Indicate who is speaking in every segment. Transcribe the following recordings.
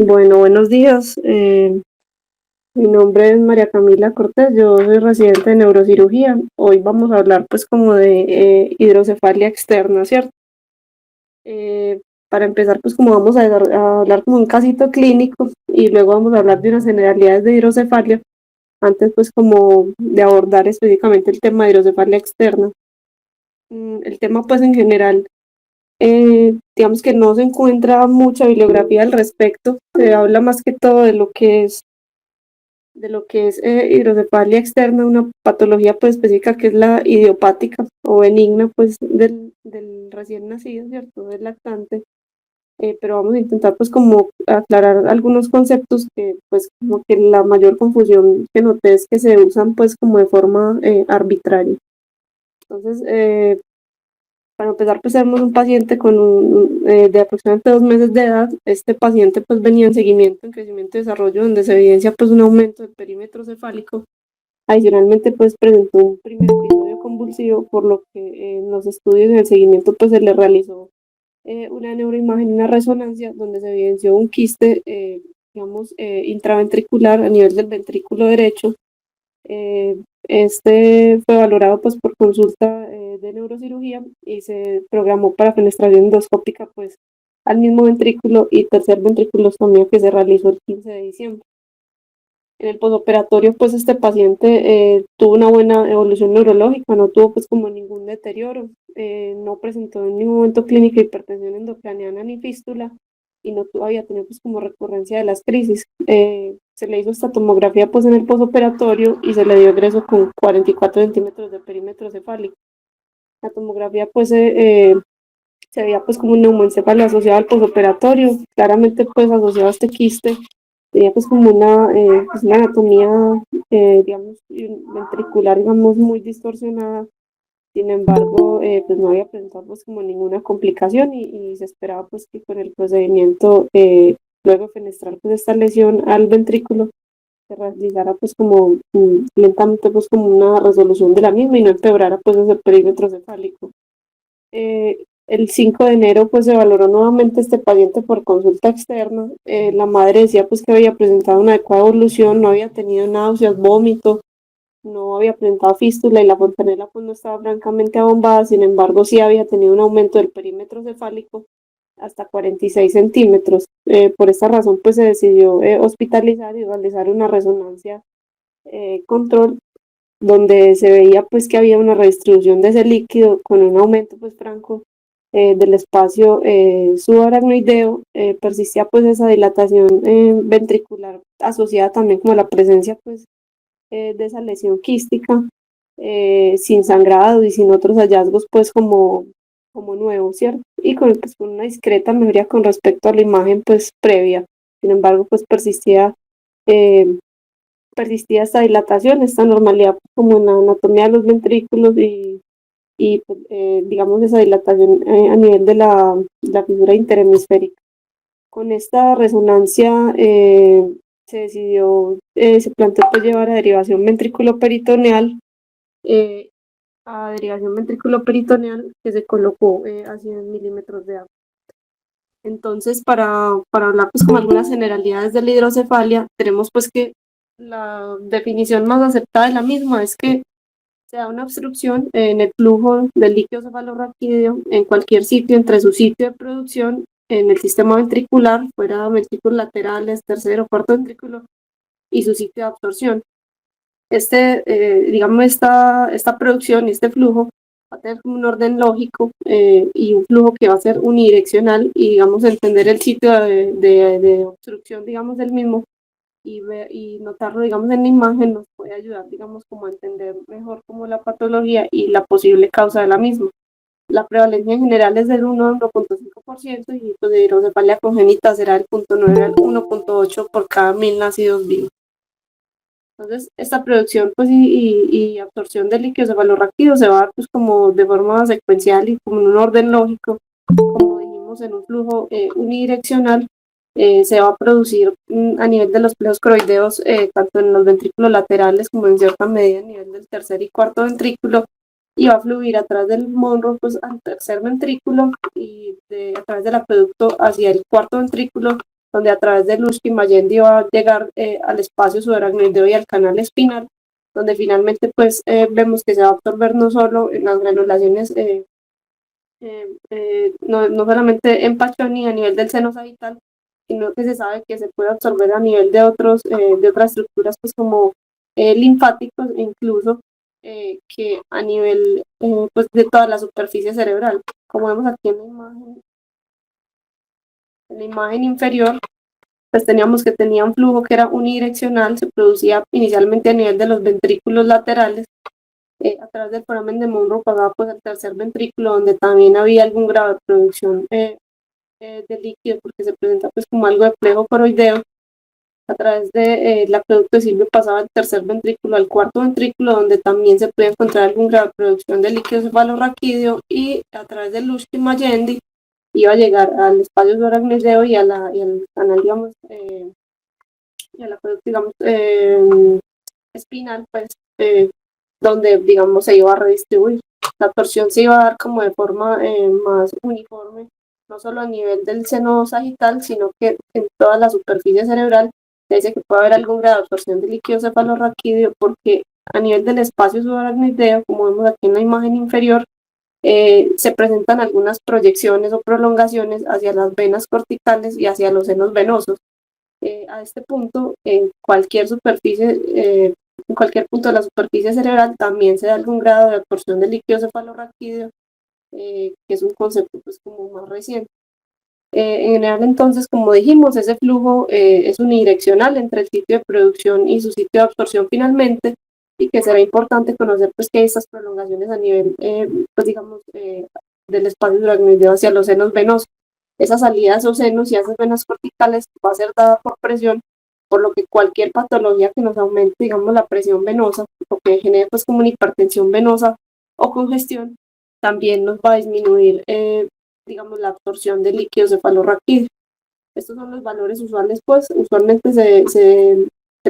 Speaker 1: Bueno, buenos días. Mi nombre es María Camila Cortés, yo soy residente de neurocirugía. Hoy vamos a hablar pues como de hidrocefalia externa, ¿cierto? Eh, para empezar pues como vamos a hablar como un casito clínico y luego vamos a hablar de unas generalidades de hidrocefalia, antes pues como de abordar específicamente el tema de hidrocefalia externa. El tema pues en general, digamos que no se encuentra mucha bibliografía al respecto, se habla más que todo de lo que es hidrocefalia externa, una patología pues específica que es la idiopática o benigna pues del recién nacido, ¿cierto? Del lactante. Pero vamos a intentar pues como aclarar algunos conceptos que pues como que la mayor confusión que noté es que se usan pues como de forma arbitraria. Entonces, para empezar, pues tenemos un paciente de aproximadamente 2 meses de edad. Este paciente pues venía en seguimiento, en crecimiento y desarrollo, donde se evidencia pues un aumento del perímetro cefálico. Adicionalmente pues presentó un primer episodio convulsivo, por lo que en los estudios en el seguimiento pues se le realizó una neuroimagen y una resonancia donde se evidenció un quiste, digamos, intraventricular a nivel del ventrículo derecho. Este fue valorado pues por consulta de neurocirugía y se programó para fenestración endoscópica pues al mismo ventrículo y tercer ventriculostomía que se realizó el 15 de diciembre. En el posoperatorio pues este paciente tuvo una buena evolución neurológica, no tuvo pues como ningún deterioro, no presentó en ningún momento clínica hipertensión endocraniana ni fístula y no había tenido pues como recurrencia de las crisis. Se le hizo esta tomografía pues en el posoperatorio y se le dio egreso con 44 centímetros de perímetro cefálico. La tomografía pues se veía pues como un neumoencéfalo asociado al posoperatorio, claramente pues asociado a este quiste. Tenía pues como una anatomía, digamos, ventricular, digamos, muy distorsionada. Sin embargo, pues no había presentado pues como ninguna complicación y se esperaba pues que con el procedimiento, luego de fenestrar pues esta lesión al ventrículo, se realizara pues como lentamente pues como una resolución de la misma y no empeorara pues ese perímetro cefálico. El 5 de enero pues se valoró nuevamente este paciente por consulta externa. La madre decía pues que había presentado una adecuada evolución, no había tenido náuseas, vómito, no había presentado fístula y la fontanela pues no estaba francamente abombada. Sin embargo sí había tenido un aumento del perímetro cefálico hasta 46 centímetros. Por esta razón pues se decidió hospitalizar y realizar una resonancia control, donde se veía pues que había una redistribución de ese líquido con un aumento pues franco del espacio subaracnoideo. Persistía pues esa dilatación ventricular asociada también como la presencia pues de esa lesión quística, sin sangrado y sin otros hallazgos pues como nuevos, ¿cierto? Y con una discreta mejoría con respecto a la imagen pues previa. Sin embargo pues eh, persistía esta dilatación, esta normalidad como en la anatomía de los ventrículos y pues, digamos esa dilatación a nivel de la fisura interhemisférica. Con esta resonancia se planteó pues llevar a derivación ventrículo-peritoneal, eh, que se colocó a 100 milímetros de agua. Entonces, para hablar pues como algunas generalidades de la hidrocefalia, tenemos pues que la definición más aceptada de la misma es que se da una obstrucción en el flujo del líquido cefalorraquídeo en cualquier sitio entre su sitio de producción en el sistema ventricular, fuera ventrículos laterales, tercero, cuarto ventrículo, y su sitio de absorción. Digamos, esta producción y este flujo va a tener como un orden lógico y un flujo que va a ser unidireccional, y digamos entender el sitio de obstrucción, digamos, del mismo y notarlo, digamos, en la imagen nos puede ayudar, digamos, como a entender mejor como la patología y la posible causa de la misma. La prevalencia en general es del 1 al 1.5% y pues de hidrocefalia congénita será del 0.9 al 1.8 por cada 1000 nacidos vivos. Entonces, esta producción pues, y absorción de líquido cefalorraquídeo se va a dar pues, como de forma secuencial y como en un orden lógico, como dijimos, en un flujo unidireccional. Se va a producir a nivel de los plejos coroideos, tanto en los ventrículos laterales como en cierta medida a nivel del tercer y cuarto ventrículo, y va a fluir a través del monro pues, al tercer ventrículo y a través del acueducto hacia el cuarto ventrículo, donde a través del Lusky-Mayendi va a llegar al espacio subaracnoideo y al canal espinal, donde finalmente pues vemos que se va a absorber no solo en las granulaciones, no solamente en Pachón y a nivel del seno sagital, sino que se sabe que se puede absorber a nivel de de otras estructuras pues como linfáticos e incluso que a nivel pues de toda la superficie cerebral, como vemos aquí en la imagen inferior, pues teníamos que tenía un flujo que era unidireccional, se producía inicialmente a nivel de los ventrículos laterales, a través del foramen de Monro pasaba pues al tercer ventrículo, donde también había algún grado de producción de líquido, porque se presenta pues como algo de plejo coroideo. A través de el acueducto de Silvio pasaba del tercer ventrículo al cuarto ventrículo, donde también se puede encontrar algún grado de producción de líquido cefalorraquídeo, y a través del Lusky-Mayendi iba a llegar al espacio subaracnoideo y al canal, digamos, y al acueducto, digamos, espinal, pues, donde, digamos, se iba a redistribuir. La torsión se iba a dar como de forma más uniforme, no solo a nivel del seno sagital, sino que en toda la superficie cerebral. Dice que puede haber algún grado de absorción de líquido cefalorraquídeo, porque a nivel del espacio subaracnoideo, como vemos aquí en la imagen inferior, se presentan algunas proyecciones o prolongaciones hacia las venas corticales y hacia los senos venosos. A este punto, en cualquier superficie, en cualquier punto de la superficie cerebral también se da algún grado de absorción de líquido cefalorraquídeo, que es un concepto pues como más reciente. En general, entonces, como dijimos, ese flujo es unidireccional entre el sitio de producción y su sitio de absorción finalmente, y que será importante conocer pues que hay estas prolongaciones a nivel, pues digamos, del espacio subaracnoideo hacia los senos venosos. Esa salida a esos senos y a esas venas corticales va a ser dada por presión, por lo que cualquier patología que nos aumente, digamos, la presión venosa, o que genere pues como una hipertensión venosa o congestión, también nos va a disminuir digamos, la absorción de líquido cefalorraquídeo. Estos son los valores usuales, pues usualmente se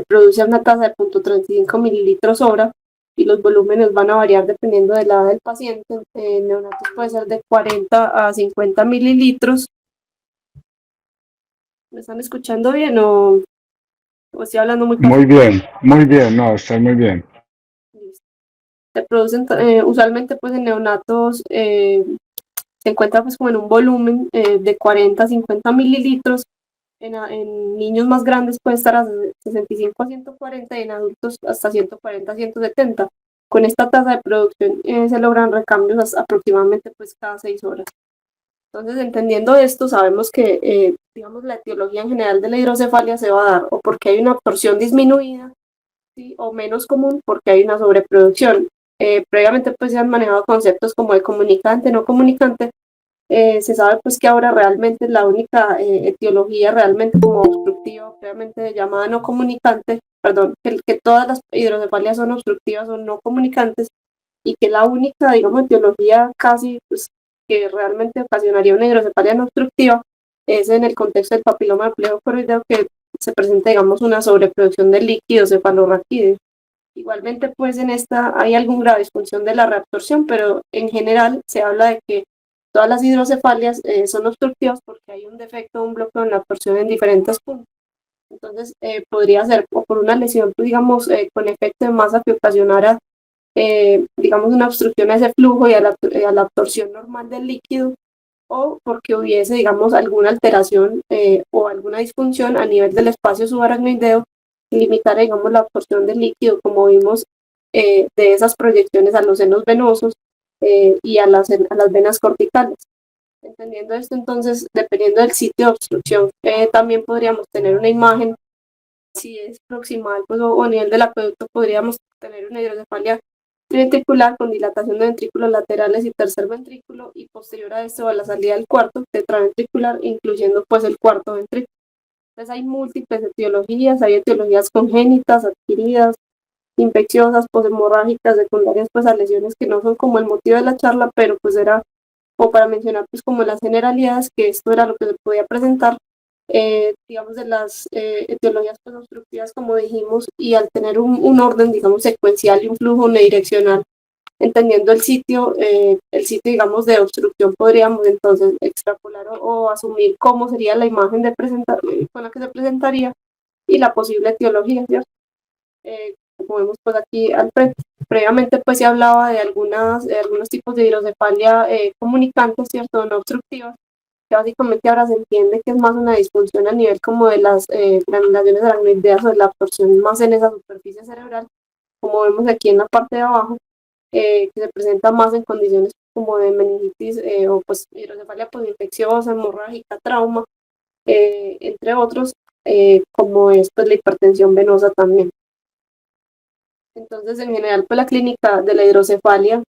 Speaker 1: produce a una tasa de 0.35 mililitros hora, y los volúmenes van a variar dependiendo de la edad del paciente. En neonatos puede ser de 40 a 50 mililitros. ¿Me están escuchando bien o estoy hablando muy
Speaker 2: fácil? Muy bien, no, está muy bien.
Speaker 1: Se producen usualmente pues en neonatos, se encuentra pues como en un volumen de 40 a 50 mililitros. En niños más grandes puede estar a 65 a 140 y en adultos hasta 140 a 170. Con esta tasa de producción se logran recambios aproximadamente pues cada 6 horas. Entonces, entendiendo esto, sabemos que digamos, la etiología en general de la hidrocefalia se va a dar o porque hay una absorción disminuida, ¿sí? O menos común porque hay una sobreproducción. Previamente pues se han manejado conceptos como el comunicante, no comunicante. Se sabe pues que ahora realmente la única etiología realmente como obstructiva, previamente llamada no comunicante, perdón, que todas las hidrocefalias son obstructivas o no comunicantes, y que la única, digamos, etiología casi pues, que realmente ocasionaría una hidrocefalia no obstructiva es en el contexto del papiloma del plejo coroideo, que se presenta, digamos, una sobreproducción de líquido cefalorraquídeo. Igualmente, pues en esta hay algún grado de disfunción de la reabsorción, pero en general se habla de que todas las hidrocefalias son obstructivas porque hay un defecto, un bloqueo en la absorción en diferentes puntos. Entonces, podría ser o por una lesión, pues, digamos, con efecto de masa que ocasionara, digamos, una obstrucción a ese flujo y a la absorción normal del líquido, o porque hubiese, digamos, alguna alteración o alguna disfunción a nivel del espacio subaracnoideo, limitar, digamos, la absorción del líquido, como vimos, de esas proyecciones a los senos venosos y a las venas corticales. Entendiendo esto, entonces, dependiendo del sitio de obstrucción, también podríamos tener una imagen, si es proximal pues, o a nivel del acueducto, podríamos tener una hidrocefalia ventricular con dilatación de ventrículos laterales y tercer ventrículo, y posterior a esto a la salida del cuarto tetraventricular, incluyendo pues el cuarto ventrículo. Entonces hay múltiples etiologías, hay etiologías congénitas, adquiridas, infecciosas, poshemorrágicas, secundarias pues a lesiones que no son como el motivo de la charla, pero pues era o para mencionar pues como las generalidades, que esto era lo que se podía presentar, digamos, de las etiologías pues, obstructivas, como dijimos, y al tener un orden, digamos, secuencial y un flujo unidireccional, entendiendo el sitio, digamos, de obstrucción, podríamos entonces extrapolar o asumir cómo sería la imagen con la que se presentaría y la posible etiología, ¿cierto? Como vemos pues aquí previamente pues se hablaba de algunos tipos de hidrocefalia comunicantes, ¿cierto? No obstructivas, que básicamente ahora se entiende que es más una disfunción a nivel como de las granulaciones aracnoideas o de la absorción más en esa superficie cerebral, como vemos aquí en la parte de abajo, que se presenta más en condiciones como de meningitis o pues hidrocefalia posinfecciosa, hemorrágica, trauma, entre otros, como es pues la hipertensión venosa también. Entonces, en general, pues la clínica de la hidrocefalia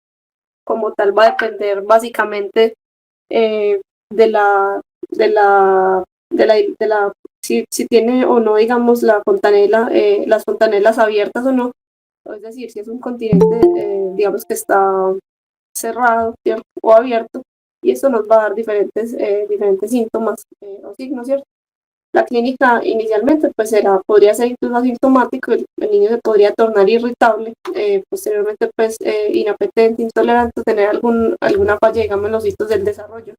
Speaker 1: como tal va a depender básicamente de la si tiene o no, digamos, las fontanelas abiertas o no, es decir, si es un continente, digamos, que está cerrado, ¿cierto? O abierto, y eso nos va a dar diferentes síntomas o signos, ¿cierto? La clínica inicialmente pues podría ser incluso asintomático, el niño se podría tornar irritable, posteriormente pues inapetente, intolerante, tener alguna falla, digamos, en los hitos del desarrollo.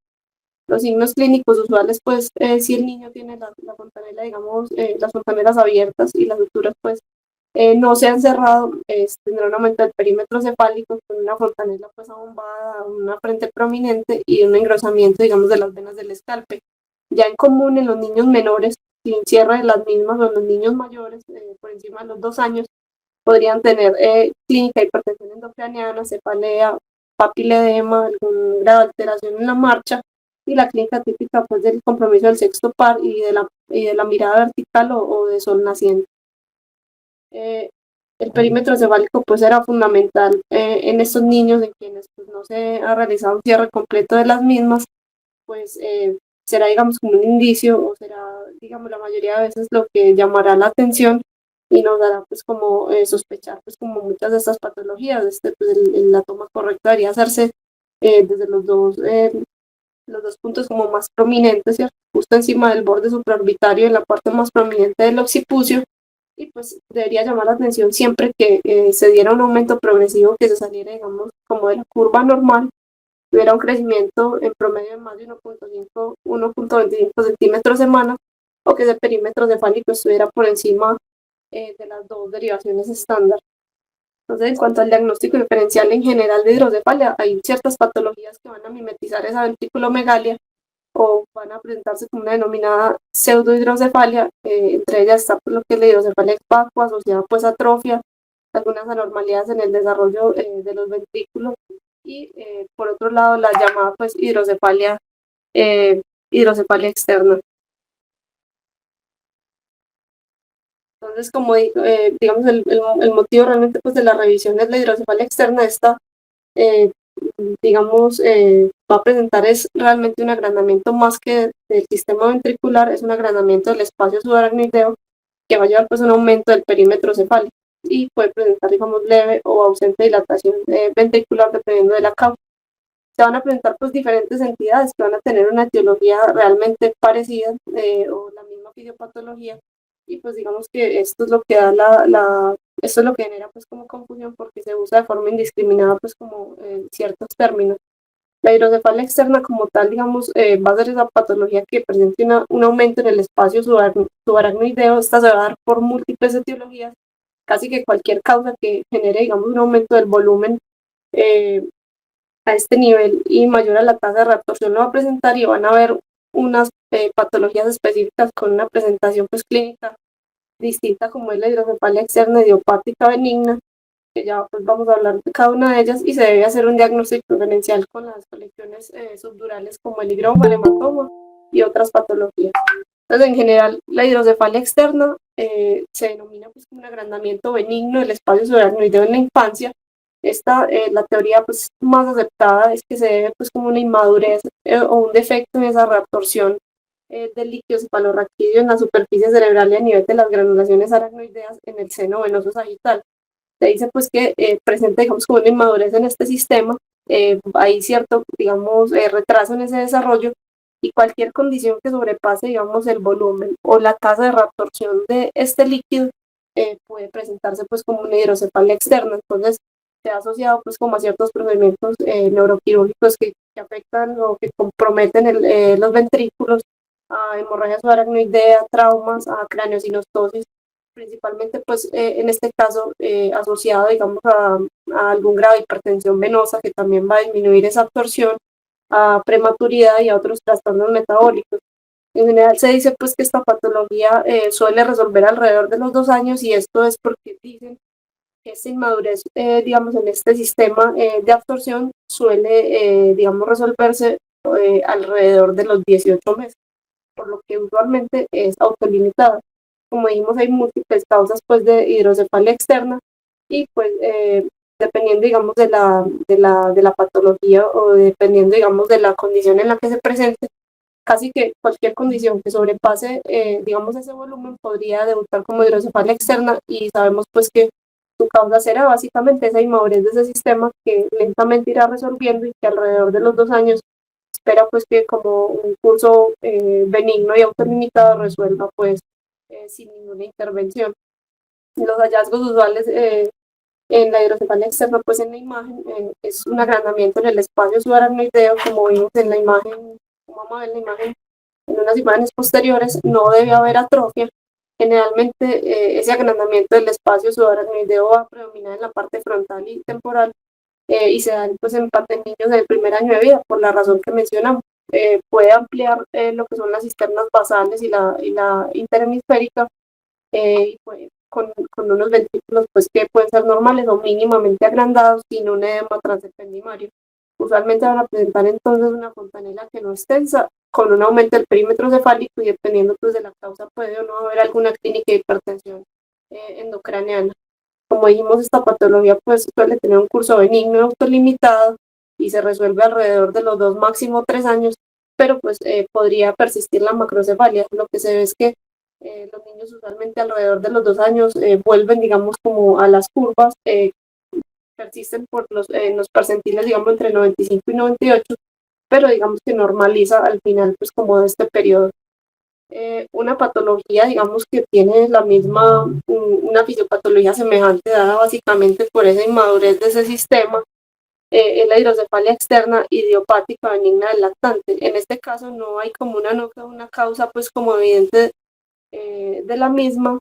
Speaker 1: Los signos clínicos usuales, pues, si el niño tiene la fontanela, digamos, las fontanelas abiertas y las suturas, pues, no se han cerrado, tendrá un aumento del perímetro cefálico con una fontanela, pues, abombada, una frente prominente y un engrosamiento, digamos, de las venas del escalpe. Ya en común en los niños menores, sin cierre de las mismas, o en los niños mayores, por encima de los 2 años, podrían tener clínica de hipertensión endocraniana, cefalea, papiledema, algún grado de alteración en la marcha, y la clínica típica pues del compromiso del sexto par y de la mirada vertical o de sol naciente. El perímetro cefálico pues era fundamental en estos niños en quienes pues, no se ha realizado un cierre completo de las mismas, pues será, digamos, como un indicio o será, digamos, la mayoría de veces lo que llamará la atención y nos dará, pues, como sospechar, pues, como muchas de estas patologías. Pues, la toma correcta debería hacerse desde los dos puntos como más prominentes, ¿cierto? Justo encima del borde supraorbitario, en la parte más prominente del occipucio, y pues debería llamar la atención siempre que se diera un aumento progresivo que se saliera, digamos, como de la curva normal, tuviera un crecimiento en promedio de más de 1.25 centímetros semana, o que ese perímetro cefálico estuviera por encima de las dos derivaciones estándar. Entonces, en cuanto al diagnóstico diferencial en general de hidrocefalia, hay ciertas patologías que van a mimetizar esa ventriculomegalia o van a presentarse como una denominada pseudohidrocefalia, entre ellas está pues, lo que es la hidrocefalia vacua asociada pues a atrofia, algunas anormalidades en el desarrollo de los ventrículos y por otro lado la llamada pues hidrocefalia externa. Entonces, como digamos, el motivo realmente pues de la revisión es la hidrocefalia externa. Esta, digamos, va a presentar es realmente un agrandamiento más que del sistema ventricular, es un agrandamiento del espacio subaracnoideo que va a llevar pues un aumento del perímetro cefálico y puede presentar, digamos, leve o ausente dilatación ventricular dependiendo de la causa. Se van a presentar pues diferentes entidades que van a tener una etiología realmente parecida o la misma fisiopatología, y pues digamos que esto es lo que da esto es lo que genera pues como confusión porque se usa de forma indiscriminada pues como ciertos términos. La hidrocefalia externa como tal, digamos, va a ser esa patología que presente un aumento en el espacio subaracnoideo. Esta se va a dar por múltiples etiologías, casi que cualquier causa que genere, digamos, un aumento del volumen a este nivel y mayor a la tasa de reabsorción lo va a presentar, y van a haber unas patologías específicas con una presentación pues clínica distinta, como es la hidrocefalia externa idiopática benigna, que ya pues vamos a hablar de cada una de ellas, y se debe hacer un diagnóstico diferencial con las colecciones subdurales como el higroma, el hematoma y otras patologías. Entonces, en general, la hidrocefalia externa se denomina pues como un agrandamiento benigno del espacio subaracnoideo en la infancia. La teoría pues, más aceptada es que se debe pues, como una inmadurez o un defecto en esa reabsorción del líquido cefalorraquídeo en la superficie cerebral y a nivel de las granulaciones aracnoideas en el seno venoso sagital. Se dice pues que presenta, digamos, como una inmadurez en este sistema, hay cierto, digamos, retraso en ese desarrollo, y cualquier condición que sobrepase, digamos, el volumen o la tasa de reabsorción de este líquido puede presentarse pues como una hidrocefalia externa. Entonces, se ha asociado pues como a ciertos procedimientos neuroquirúrgicos que afectan o que comprometen los ventrículos, a hemorragia subaracnoidea, traumas, a craneosinostosis, principalmente pues en este caso asociado digamos a algún grado de hipertensión venosa que también va a disminuir esa absorción, a prematuridad y a otros trastornos metabólicos. En general se dice pues que esta patología suele resolver alrededor de los 2 años, y esto es porque dicen que esta inmadurez, digamos, en este sistema de absorción suele, digamos, resolverse alrededor de los 18 meses, por lo que usualmente es autolimitada. Como dijimos, hay múltiples causas pues de hidrocefalia externa, y pues dependiendo, digamos, de la patología, o dependiendo, digamos, de la condición en la que se presente, casi que cualquier condición que sobrepase, digamos, ese volumen podría debutar como hidrocefalia externa, y sabemos pues que su causa será básicamente esa inmadurez de ese sistema que lentamente irá resolviendo, y que alrededor de los 2 años espera pues que como un curso benigno y autolimitado resuelva pues sin ninguna intervención. Los hallazgos usuales en la hidrocefalia externa, pues en la imagen, es un agrandamiento en el espacio subaracnoideo, como vimos en la imagen, como vamos a ver en la imagen, en unas imágenes posteriores. No debe haber atrofia. Generalmente ese agrandamiento del espacio subaracnoideo va a predominar en la parte frontal y temporal, y se dan pues en parte en niños del primer año de vida, por la razón que mencionamos. Puede ampliar lo que son las cisternas basales y la interhemisférica, con unos ventrículos pues que pueden ser normales o mínimamente agrandados, sin un edema transeptendimario. Usualmente van a presentar entonces una fontanela que no es tensa, con un aumento del perímetro cefálico, y dependiendo pues de la causa puede o no haber alguna clínica de hipertensión endocraneana. Como dijimos, esta patología pues suele tener un curso benigno y autolimitado, y se resuelve alrededor de los 2, máximo 3 años, pero pues podría persistir la macrocefalia. Lo que se ve es que los niños usualmente alrededor de los 2 años vuelven, digamos, como a las curvas, persisten por los percentiles, digamos, entre 95 y 98, pero digamos que normaliza al final, pues como de este periodo. Una patología, digamos, que tiene la misma, una fisiopatología semejante, dada básicamente por esa inmadurez de ese sistema, es la hidrocefalia externa idiopática benigna del lactante. En este caso no hay como una causa pues como evidente de la misma,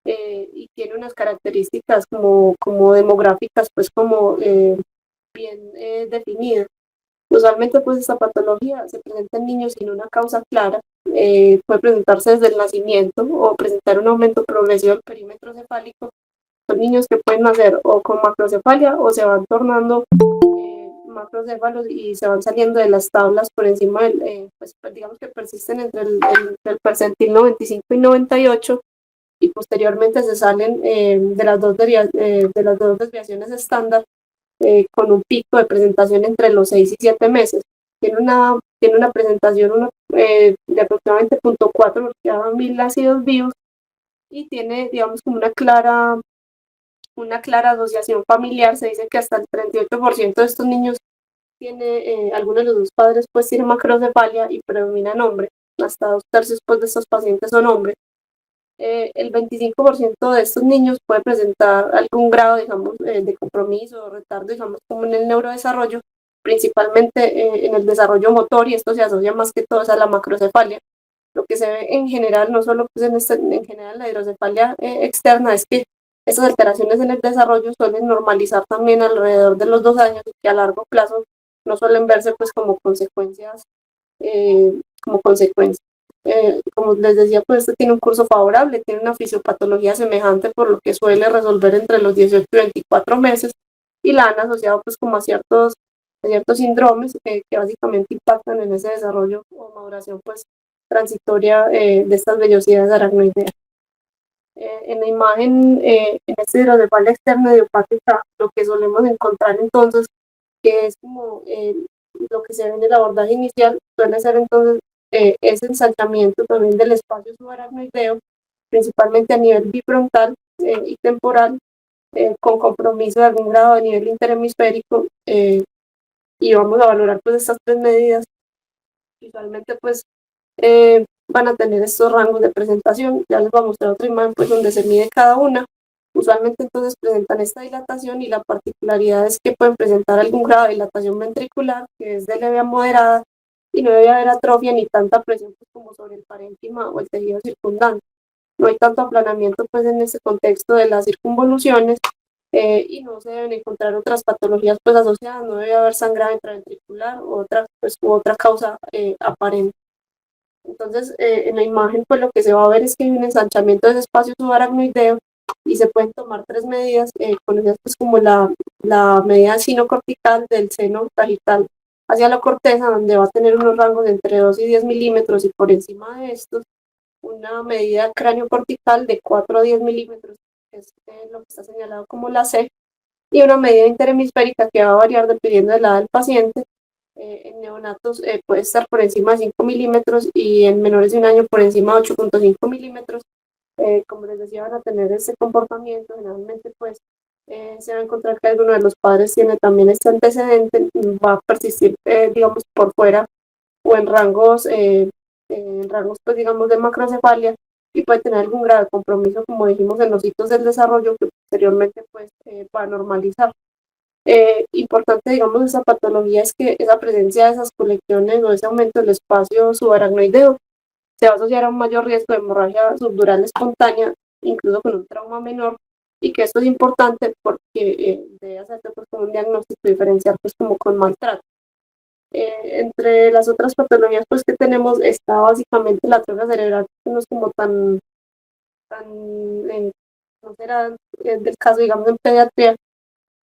Speaker 1: y tiene unas características como demográficas pues como bien definidas. Usualmente pues esta patología se presenta en niños sin una causa clara, puede presentarse desde el nacimiento o presentar un aumento progresivo del perímetro cefálico. Son niños que pueden nacer o con macrocefalia o se van tornando macrocéfalos y se van saliendo de las tablas por encima del, pues digamos que persisten entre el percentil 95 y 98, y posteriormente se salen de las dos desviaciones estándar, con un pico de presentación entre los 6 y 7 meses. Tiene una presentación de aproximadamente 0.4 por cada 1000 ácidos vivos, y tiene, digamos, como una clara asociación familiar. Se dice que hasta el 38% de estos niños tiene, alguno de los dos padres pues tiene macrocefalia y predominan hombres. Hasta 2/3 pues, de estos pacientes son hombres. El 25% de estos niños puede presentar algún grado, digamos, de compromiso o retardo, digamos, como en el neurodesarrollo, principalmente en el desarrollo motor, y esto se asocia más que todo a la macrocefalia. Lo que se ve en general, no solo pues en general la hidrocefalia externa, es que estas alteraciones en el desarrollo suelen normalizar también alrededor de los 2 años, y que a largo plazo no suelen verse pues como consecuencias, como consecuencias. Como les decía, pues este tiene un curso favorable, tiene una fisiopatología semejante, por lo que suele resolver entre los 18 y 24 meses, y la han asociado pues como a ciertos síndromes que básicamente impactan en ese desarrollo o maduración pues transitoria de estas vellosidades aracnoideas. En la imagen, en este hidrocefalia externa idiopática, lo que solemos encontrar entonces, que es como lo que se ve en el abordaje inicial, suele ser entonces ese ensanchamiento también del espacio subaracnoideo, principalmente a nivel bifrontal y temporal, con compromiso de algún grado a nivel interhemisférico, y vamos a valorar pues estas tres medidas. Visualmente pues van a tener estos rangos de presentación. Ya les voy a mostrar otra imagen pues donde se mide cada una. Usualmente entonces presentan esta dilatación y la particularidad es que pueden presentar algún grado de dilatación ventricular que es de leve a moderada y no debe haber atrofia ni tanta presión pues, como sobre el parénquima o el tejido circundante. No hay tanto aplanamiento pues en ese contexto de las circunvoluciones y no se deben encontrar otras patologías pues asociadas, no debe haber sangrado intraventricular u otra causa aparente. Entonces, en la imagen, pues lo que se va a ver es que hay un ensanchamiento de ese espacio subaracnoideo y se pueden tomar tres medidas, conocidas pues como la medida sinocortical del seno sagital hacia la corteza, donde va a tener unos rangos de entre 2 y 10 milímetros y por encima de estos, una medida cráneo-cortical de 4 a 10 milímetros, que es lo que está señalado como la C, y una medida interhemisférica que va a variar dependiendo de la edad del paciente. En neonatos puede estar por encima de 5 milímetros y en menores de un año por encima de 8,5 milímetros. Como les decía, van a tener ese comportamiento. Generalmente, pues se va a encontrar que alguno de los padres tiene también este antecedente, va a persistir, digamos, por fuera o en rangos, pues digamos, de macrocefalia y puede tener algún grado de compromiso, como dijimos, en los hitos del desarrollo que posteriormente, pues, va a normalizar. Importante, digamos, de esa patología es que esa presencia de esas colecciones o ese aumento del espacio subaracnoideo se va a asociar a un mayor riesgo de hemorragia subdural espontánea, incluso con un trauma menor, y que esto es importante porque debe hacerse pues, con un diagnóstico diferencial pues como con maltrato. Entre las otras patologías pues que tenemos está básicamente la atrofia cerebral, que no es como tan no será del caso digamos en pediatría,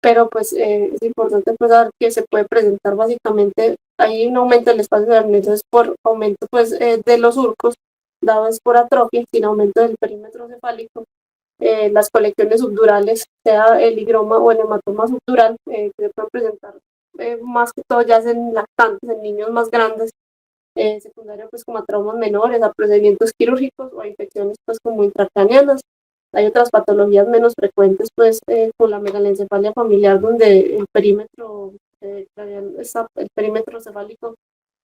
Speaker 1: pero pues es importante pues saber que se puede presentar básicamente, hay un aumento del espacio de alimentos por aumento pues de los surcos, dado es por atrofia, sin aumento del perímetro cefálico, las colecciones subdurales, sea el higroma o el hematoma subdural, que se pueden presentar más que todo ya es en lactantes, en niños más grandes, secundario pues como a traumas menores, a procedimientos quirúrgicos o a infecciones pues como intracraneanas. Hay otras patologías menos frecuentes pues con la megalencefalia familiar donde el perímetro el perímetro cefálico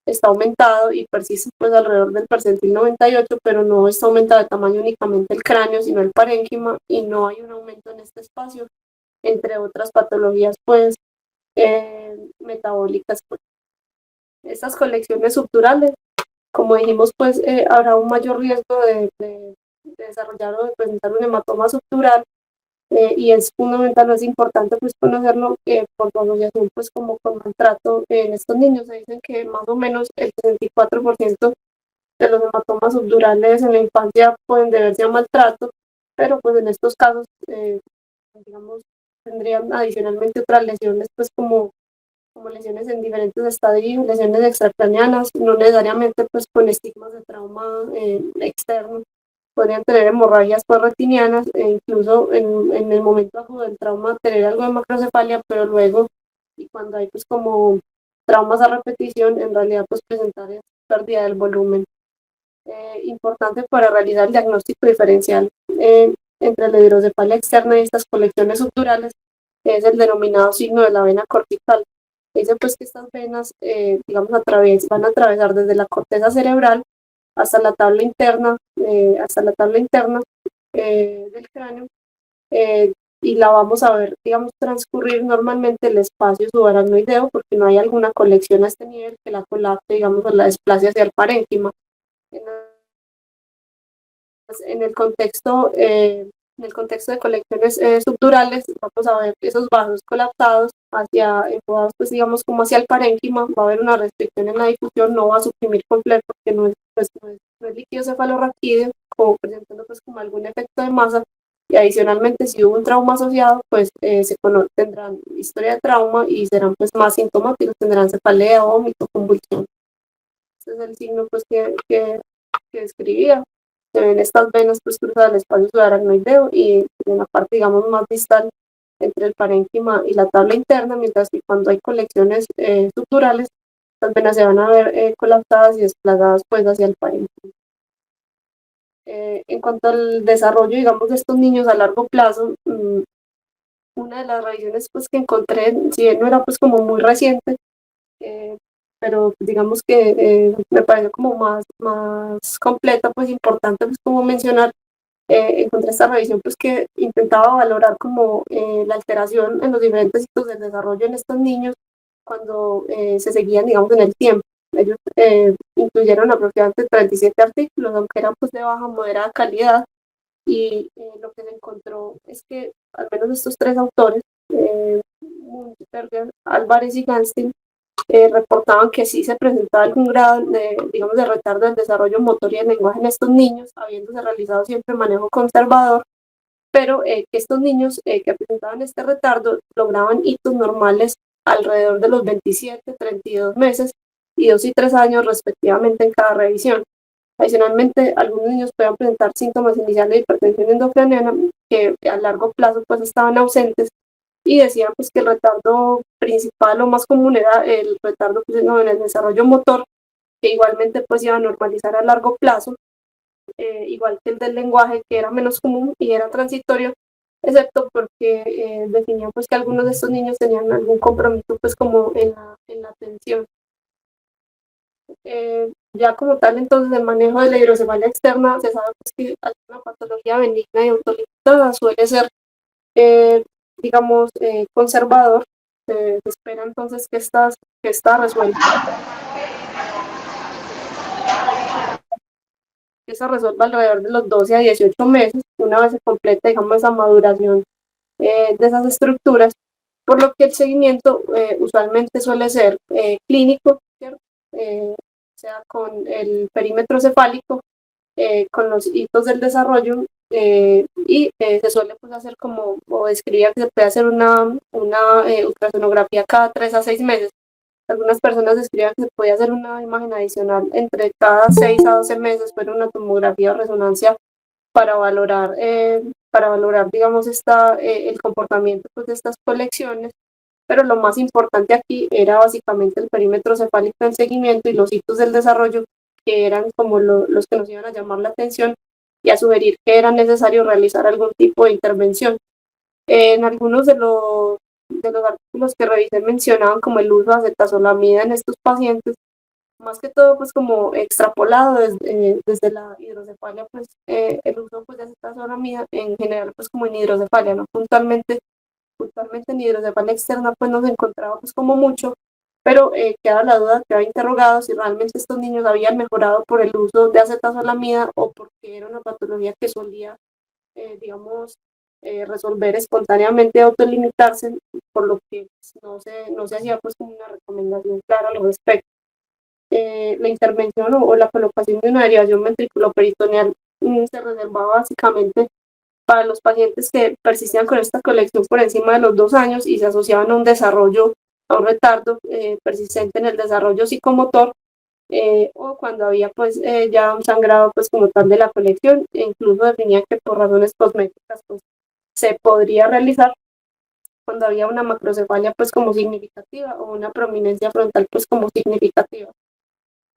Speaker 1: está aumentado y persiste pues alrededor del percentil 98, pero no está aumentado de tamaño únicamente el cráneo, sino el parénquima y no hay un aumento en este espacio, entre otras patologías pues metabólicas. Pues. Estas colecciones subdurales como dijimos, pues habrá un mayor riesgo de desarrollar o de presentar un hematoma subdural y es fundamental, es importante pues conocerlo por su asociación pues como con maltrato en estos niños. Se dicen que más o menos el 64% de los hematomas subdurales en la infancia pueden deberse a maltrato, pero pues en estos casos, digamos, tendrían adicionalmente otras lesiones pues como lesiones en diferentes estadios, lesiones extracraneanas, no necesariamente pues con estigmas de trauma externo, podrían tener hemorragias pues retinianas e incluso en el momento agudo del trauma tener algo de macrocefalia, pero luego y cuando hay pues como traumas a repetición, en realidad pues presentar pérdida del volumen. Importante para realizar el diagnóstico diferencial entre la hidrocefalia externa y estas colecciones subdurales es el denominado signo de la vena cortical. Dice pues que estas venas, digamos, van a atravesar desde la corteza cerebral hasta la tabla interna del cráneo, y la vamos a ver, digamos, transcurrir normalmente el espacio subaracnoideo porque no hay alguna colección a este nivel que la colapse, digamos, o la desplace hacia el parénquima. En en el contexto de colecciones subdurales, vamos a ver esos vasos colapsados enfocados, pues digamos, como hacia el parénquima, va a haber una restricción en la difusión, no va a suprimir completo porque no es líquido cefalorraquídeo, como presentando pues como algún efecto de masa, y adicionalmente si hubo un trauma asociado, pues tendrán historia de trauma y serán pues más sintomáticos, tendrán cefalea, vómito, convulsión. Ese es el signo pues que describía. Se ven estas venas pues cruzadas el espacio subaracnoideo y en la parte digamos más distal entre el parénquima y la tabla interna, mientras que cuando hay colecciones subdurales, las venas se van a ver colapsadas y desplazadas pues hacia el parénquima. En cuanto al desarrollo, digamos, de estos niños a largo plazo, una de las revisiones pues que encontré, si bien no era pues como muy reciente, pero digamos que me pareció como más completa, pues importante pues como mencionar, encontré esta revisión pues que intentaba valorar como la alteración en los diferentes hitos del desarrollo en estos niños cuando se seguían, digamos, en el tiempo. Ellos incluyeron aproximadamente 37 artículos, aunque eran pues de baja moderada calidad, y lo que se encontró es que al menos estos tres autores, Munterger, Álvarez y Ganstein, reportaban que sí se presentaba algún grado de, digamos, de retardo del desarrollo motor y el lenguaje en estos niños, habiéndose realizado siempre manejo conservador, pero que estos niños que presentaban este retardo lograban hitos normales alrededor de los 27, 32 meses y 2 y 3 años respectivamente en cada revisión. Adicionalmente, algunos niños podían presentar síntomas iniciales de hipertensión endocraniana que a largo plazo pues estaban ausentes, y decían pues que el retardo principal o más común era el retardo pues, no, en el desarrollo motor, que igualmente pues iba a normalizar a largo plazo, igual que el del lenguaje, que era menos común y era transitorio, excepto porque definían pues que algunos de estos niños tenían algún compromiso pues como en la atención. Ya como tal, entonces, el manejo de la hidrocefalia externa, se sabe pues, que alguna patología benigna y autolimitada suele ser, digamos, conservador. Se espera entonces que esta resuelva, que se resuelva alrededor de los 12 a 18 meses, una vez se completa, digamos, esa maduración de esas estructuras, por lo que el seguimiento usualmente suele ser clínico, ¿cierto? O sea, con el perímetro cefálico, con los hitos del desarrollo, y se suele pues, hacer como, o describía que se puede hacer una ultrasonografía cada 3 a 6 meses. Algunas personas describían que se podía hacer una imagen adicional entre cada 6 a 12 meses, pero una tomografía o resonancia para valorar digamos, el comportamiento pues, de estas colecciones, pero lo más importante aquí era básicamente el perímetro cefálico en seguimiento y los hitos del desarrollo, que eran como los que nos iban a llamar la atención y a sugerir que era necesario realizar algún tipo de intervención. En algunos de los artículos que revisé mencionaban como el uso de acetazolamida en estos pacientes, más que todo pues como extrapolado desde la hidrocefalia, pues el uso pues, de acetazolamida en general pues como en hidrocefalia, no puntualmente en hidrocefalia externa pues no se encontraba pues como mucho, pero queda la duda, queda interrogado si realmente estos niños habían mejorado por el uso de acetazolamida o porque era una patología que solía, digamos, resolver espontáneamente, autolimitarse, por lo que no se hacía pues como una recomendación clara al respecto. La intervención o la colocación de una derivación ventriculoperitoneal se reservaba básicamente para los pacientes que persistían con esta colección por encima de los 2 años y se asociaban a un desarrollo, a un retardo persistente en el desarrollo psicomotor, o cuando había pues ya un sangrado pues como tal de la colección, e incluso definía que por razones cosméticas pues se podría realizar cuando había una macrocefalia pues como significativa o una prominencia frontal pues como significativa.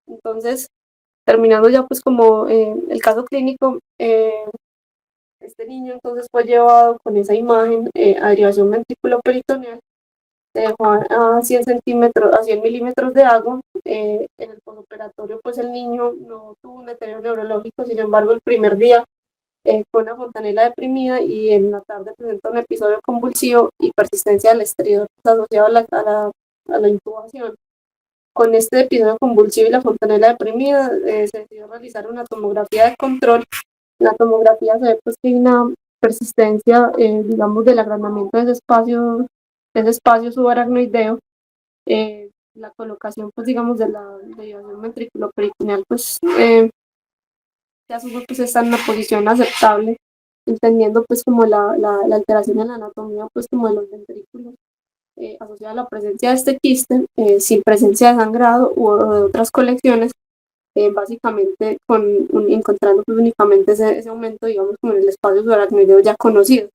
Speaker 1: Entonces, terminando ya pues como el caso clínico, este niño entonces fue llevado con esa imagen a derivación ventriculoperitoneal, se dejó a 100 centímetros, a 100 milímetros de agua. En el postoperatorio pues el niño no tuvo un deterioro neurológico, sin embargo el primer día fue una fontanela deprimida y en la tarde presentó un episodio convulsivo y persistencia del estridor asociado a la intubación. Con este episodio convulsivo y la fontanela deprimida, se decidió realizar una tomografía de control. La tomografía se ve pues, que hay una persistencia, digamos, del agrandamiento de ese espacio subaracnoideo. La colocación, pues, digamos, de la derivación ventriculoperitoneal, pues, se asume pues está en una posición aceptable, entendiendo pues como la alteración en la anatomía, pues como de los ventrículos, asociada a la presencia de este quiste, sin presencia de sangrado o de otras colecciones, básicamente encontrando pues, únicamente ese aumento, digamos, como en el espacio subaracnoideo ya conocido.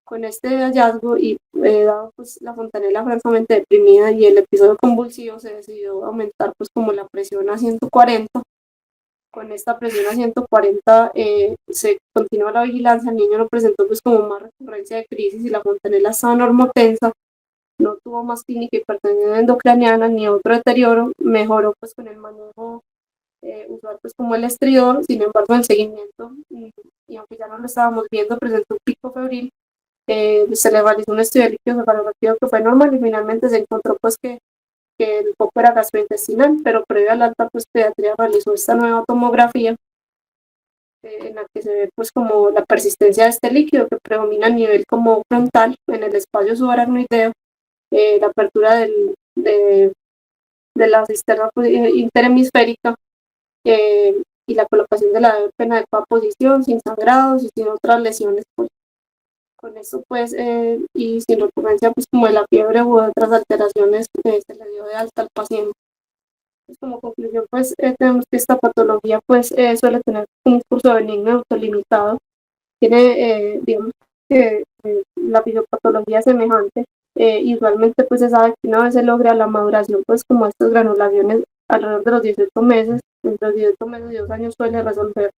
Speaker 1: Con este hallazgo y dado pues, la fontanela francamente deprimida y el episodio convulsivo, se decidió aumentar pues como la presión a 140. Con esta presión a 140 se continuó la vigilancia, el niño no presentó pues como más recurrencia de crisis y la fontanela estaba normotensa, no tuvo más clínica hipertensión endocraniana ni otro deterioro, mejoró pues con el manejo usual pues como el estridor. Sin embargo el seguimiento y aunque ya no lo estábamos viendo, presentó un pico febril. Se le realizó un estudio de líquido cefalorraquídeo que fue normal y finalmente se encontró pues que el foco era gastrointestinal, pero previo a la alta pues pediatría realizó esta nueva tomografía en la que se ve pues como la persistencia de este líquido que predomina a nivel como frontal en el espacio subaracnoideo, la apertura de la cisterna pues, interhemisférica, y la colocación de la AVP en adecuada posición, sin sangrados y sin otras lesiones. Pues, con eso pues, y sin recurrencia pues como de la fiebre u otras alteraciones, se le dio de alta al paciente. Pues, como conclusión, pues tenemos que esta patología pues suele tener un curso benigno autolimitado, tiene, digamos, la fisiopatología semejante, y usualmente pues se sabe que una vez se logra la maduración, pues como estas granulaciones alrededor de los 18 meses, entre los 18 meses y 2 años suele resolver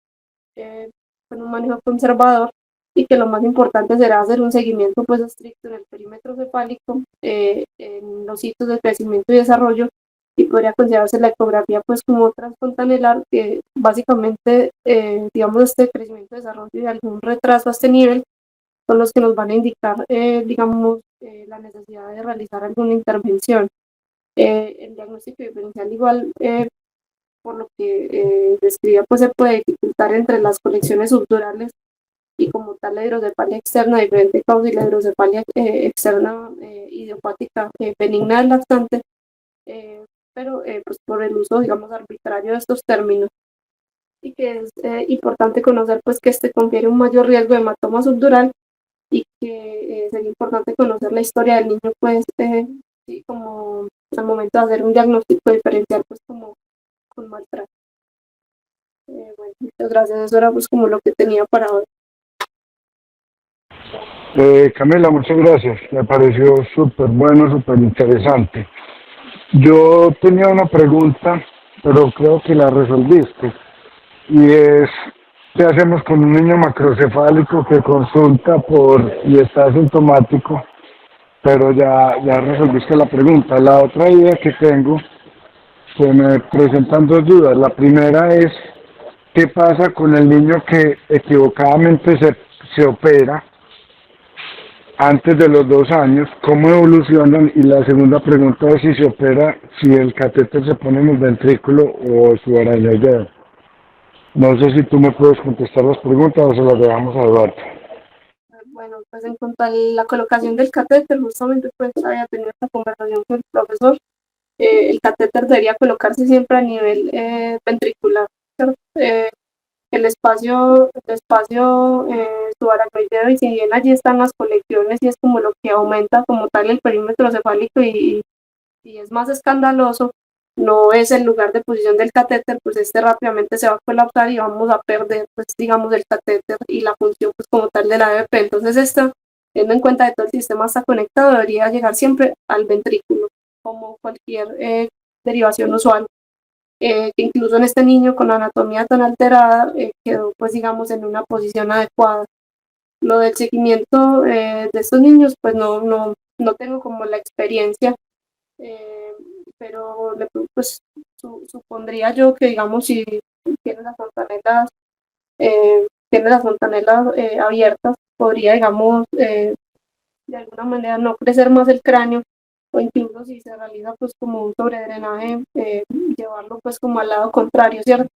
Speaker 1: con un manejo conservador, y que lo más importante será hacer un seguimiento pues estricto en el perímetro cefálico, en los hitos de crecimiento y desarrollo, y podría considerarse la ecografía pues como transfontanelar, que básicamente, digamos, este crecimiento, desarrollo y algún retraso a este nivel son los que nos van a indicar, digamos, la necesidad de realizar alguna intervención. El diagnóstico diferencial igual, por lo que describía, pues se puede dificultar entre las conexiones subdurales y como tal la hidrocefalia externa, diferente causa, y la hidrocefalia externa idiopática benigna del lactante, pero pues por el uso, digamos, arbitrario de estos términos, y que es importante conocer pues que este confiere un mayor riesgo de hematoma subdural, y que sería importante conocer la historia del niño pues, sí, como al momento de hacer un diagnóstico diferencial pues como con maltrato. Bueno, muchas gracias, eso era pues como lo que tenía para hoy.
Speaker 2: Camila, muchas gracias. Me pareció súper bueno, súper interesante. Yo tenía una pregunta, pero creo que la resolviste. Y es, ¿qué hacemos con un niño macrocefálico que consulta y está asintomático? Pero ya resolviste la pregunta. La otra idea que tengo, se me presentan dos dudas. La primera es, ¿qué pasa con el niño que equivocadamente se opera antes de los 2 años? ¿Cómo evolucionan? Y la segunda pregunta es si se opera, si el catéter se pone en el ventrículo o su araña. No sé si tú me puedes contestar las preguntas o se las dejamos a Eduardo.
Speaker 1: Bueno, pues en cuanto a la colocación del catéter, justamente pues había tenido esta conversación con el profesor. El catéter debería colocarse siempre a nivel ventricular, ¿cierto? El espacio subaracnoideo, y si bien allí están las colecciones y es como lo que aumenta como tal el perímetro cefálico, y es más escandaloso, no es el lugar de posición del catéter, pues este rápidamente se va a colapsar y vamos a perder, pues digamos, el catéter y la función pues como tal de la AVP. Entonces esto, teniendo en cuenta que todo el sistema está conectado, debería llegar siempre al ventrículo, como cualquier derivación usual, que incluso en este niño con anatomía tan alterada, quedó pues digamos en una posición adecuada. Lo del seguimiento de estos niños, pues no tengo como la experiencia, eh, pero pues supondría yo que digamos si tiene las fontanelas, abiertas, podría digamos de alguna manera no crecer más el cráneo, o incluso si se realiza pues como un sobredrenaje, llevarlo pues como al lado contrario, ¿cierto?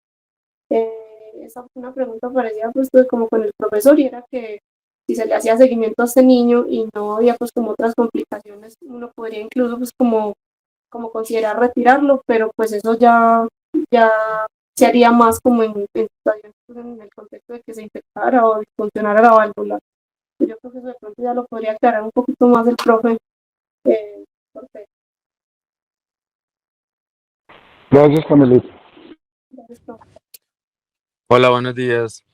Speaker 1: Esa fue una pregunta parecida pues como con el profesor, y era que si se le hacía seguimiento a este niño y no había pues como otras complicaciones, uno podría incluso pues como considerar retirarlo, pero pues eso ya se haría más como en situaciones pues, en el contexto de que se infectara o funcionara la válvula. Yo creo que eso de pronto ya lo podría aclarar un poquito más el profe. Porque,
Speaker 2: Gracias, Camilita.
Speaker 1: gracias, profe.
Speaker 3: Hola, buenos días.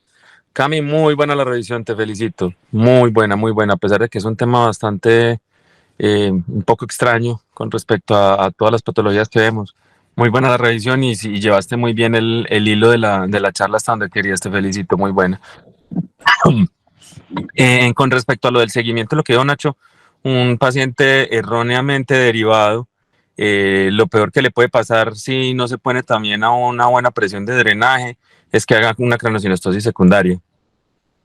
Speaker 3: Cami, muy buena la revisión, te felicito. Muy buena, a pesar de que es un tema bastante, un poco extraño con respecto a todas las patologías que vemos. Muy buena la revisión y llevaste muy bien el hilo de la charla hasta donde querías, te felicito, muy buena. Con respecto a lo del seguimiento, lo que dijo Nacho, un paciente erróneamente derivado, lo peor que le puede pasar si no se pone también a una buena presión de drenaje es que haga una craniosynostosis secundaria.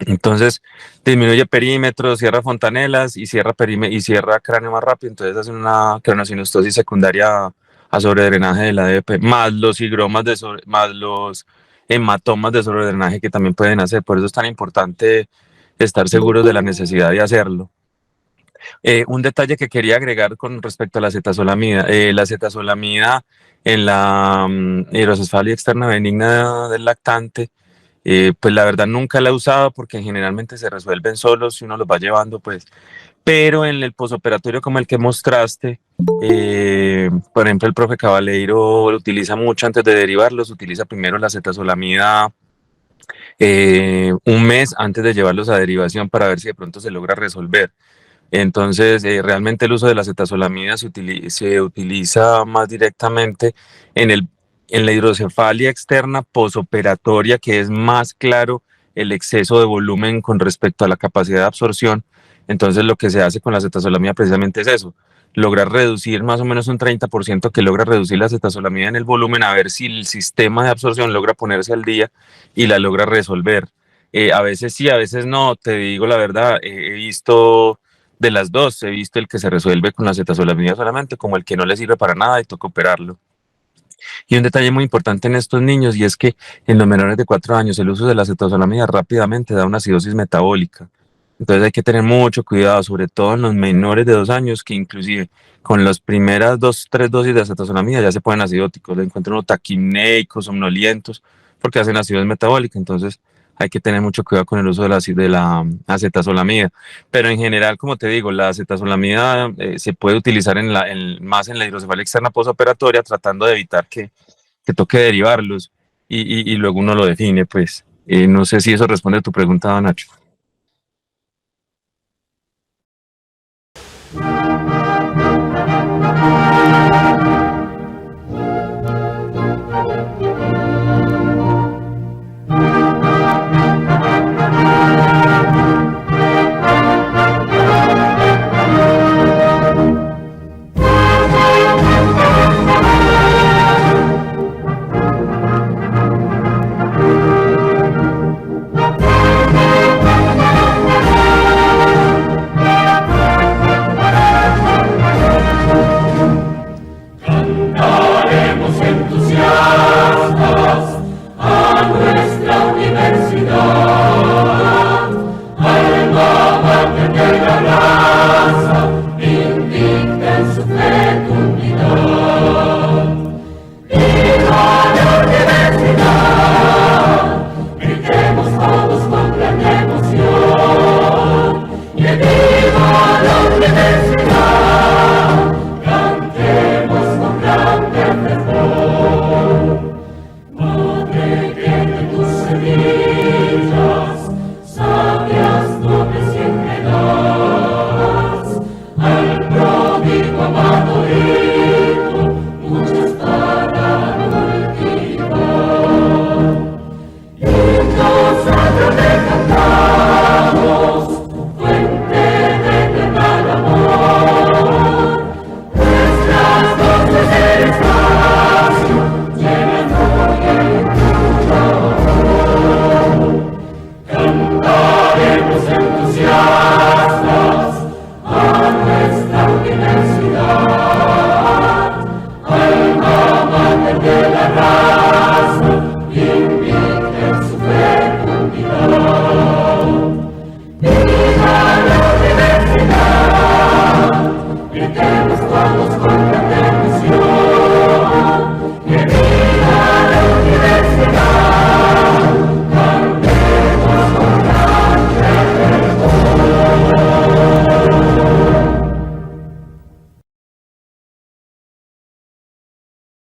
Speaker 3: Entonces disminuye perímetros, cierra fontanelas y cierra cráneo más rápido. Entonces hacen una craniosynostosis secundaria a sobredrenaje del ADP, más los higromas más los hematomas de sobredrenaje que también pueden hacer. Por eso es tan importante estar seguros de la necesidad de hacerlo. Un detalle que quería agregar con respecto a la acetazolamida en la hidrocefalia externa benigna del lactante, pues la verdad nunca la he usado porque generalmente se resuelven solos si uno los va llevando, pues. Pero en el posoperatorio como el que mostraste, por ejemplo, el profe Cabaleiro lo utiliza mucho antes de derivarlos, utiliza primero la acetazolamida un mes antes de llevarlos a derivación para ver si de pronto se logra resolver. Entonces, realmente el uso de la acetazolamida se utiliza más directamente en, en la hidrocefalia externa posoperatoria, que es más claro el exceso de volumen con respecto a la capacidad de absorción. Entonces, lo que se hace con la acetazolamida precisamente es eso, lograr reducir más o menos un 30% que logra reducir la acetazolamida en el volumen, a ver si el sistema de absorción logra ponerse al día y la logra resolver. A veces sí, a veces no, te digo la verdad, he visto de las dos, he visto el que se resuelve con la acetazolamida solamente, como el que no le sirve para nada y toca operarlo. Y un detalle muy importante en estos niños, y es que en los menores de 4 años el uso de la acetazolamida rápidamente da una acidosis metabólica. Entonces hay que tener mucho cuidado, sobre todo en los menores de 2 años, que inclusive con las primeras 3 dosis de acetazolamida ya se ponen acidóticos, le encuentran unos taquimneicos, somnolientos, porque hacen acidosis metabólica. Entonces hay que tener mucho cuidado con el uso de la acetazolamida. Pero en general, como te digo, la acetazolamida se puede utilizar más en la hidrocefalia externa postoperatoria, tratando de evitar que toque derivarlos y luego uno lo define, pues. No sé si eso responde a tu pregunta, Nacho.